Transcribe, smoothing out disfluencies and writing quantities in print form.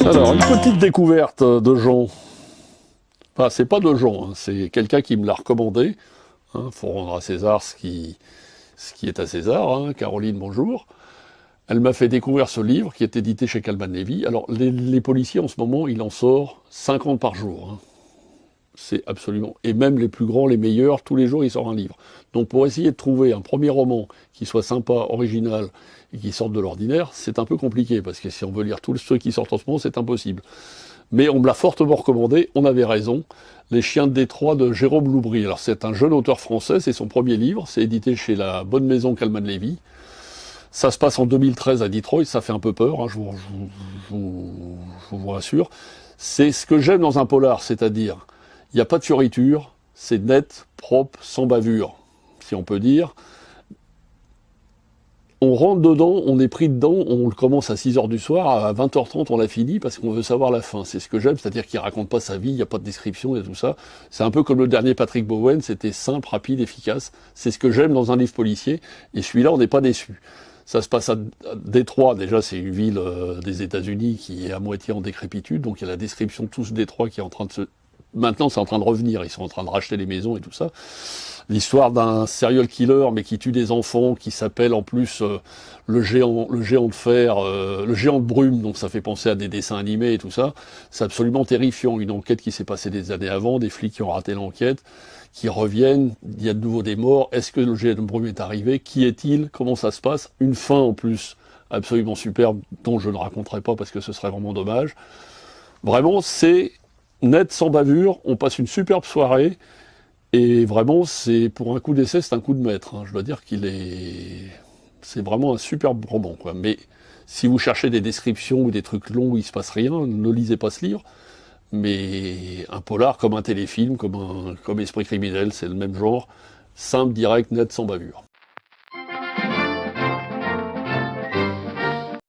Alors, une petite découverte de Jean. Enfin, c'est pas de Jean, hein, c'est quelqu'un qui me l'a recommandé. Faut rendre à César ce qui est à César. Hein. Caroline, bonjour. Elle m'a fait découvrir ce livre qui est édité chez Calman Levy. Alors, les policiers, en ce moment, il en sort 50 par jour. Hein. C'est absolument... Et même les plus grands, les meilleurs, tous les jours, il sort un livre. Donc, pour essayer de trouver un premier roman qui soit sympa, original, et qui sorte de l'ordinaire, c'est un peu compliqué, parce que si on veut lire tous ceux qui sortent en ce moment, c'est impossible. Mais on me l'a fortement recommandé, on avait raison. Les Chiens de Détroit de Jérôme Loubry. Alors, c'est un jeune auteur français, c'est son premier livre, c'est édité chez la bonne maison Calman Levy. Ça se passe en 2013 à Detroit, ça fait un peu peur, hein, je vous rassure. C'est ce que j'aime dans un polar, c'est-à-dire, il n'y a pas de fioriture, c'est net, propre, sans bavure, si on peut dire. On rentre dedans, on est pris dedans, on le commence à 6h du soir, à 20h30 on l'a fini parce qu'on veut savoir la fin. C'est ce que j'aime, c'est-à-dire qu'il raconte pas sa vie, il n'y a pas de description et tout ça. C'est un peu comme le dernier Patrick Bowen, c'était simple, rapide, efficace. C'est ce que j'aime dans un livre policier, et celui-là on n'est pas déçu. Ça se passe à Détroit, déjà c'est une ville des États-Unis qui est à moitié en décrépitude, donc il y a la description de tout ce Détroit qui est en train de se... Maintenant c'est en train de revenir, ils sont en train de racheter les maisons et tout ça. L'histoire d'un serial killer, mais qui tue des enfants, qui s'appelle en plus le géant de fer, le géant de brume, donc ça fait penser à des dessins animés et tout ça. C'est absolument terrifiant. Une enquête qui s'est passée des années avant, des flics qui ont raté l'enquête, qui reviennent, il y a de nouveau des morts. Est-ce que le géant de brume est arrivé? Qui est-il? Comment ça se passe? Une fin en plus absolument superbe, dont je ne raconterai pas parce que ce serait vraiment dommage. Vraiment, c'est net, sans bavure, on passe une superbe soirée. Et vraiment, c'est pour un coup d'essai, c'est un coup de maître. Hein. Je dois dire qu'il est... C'est vraiment un superbe roman, quoi. Mais si vous cherchez des descriptions ou des trucs longs où il se passe rien, ne lisez pas ce livre. Mais un polar comme un téléfilm, comme Esprit criminel, c'est le même genre. Simple, direct, net, sans bavure.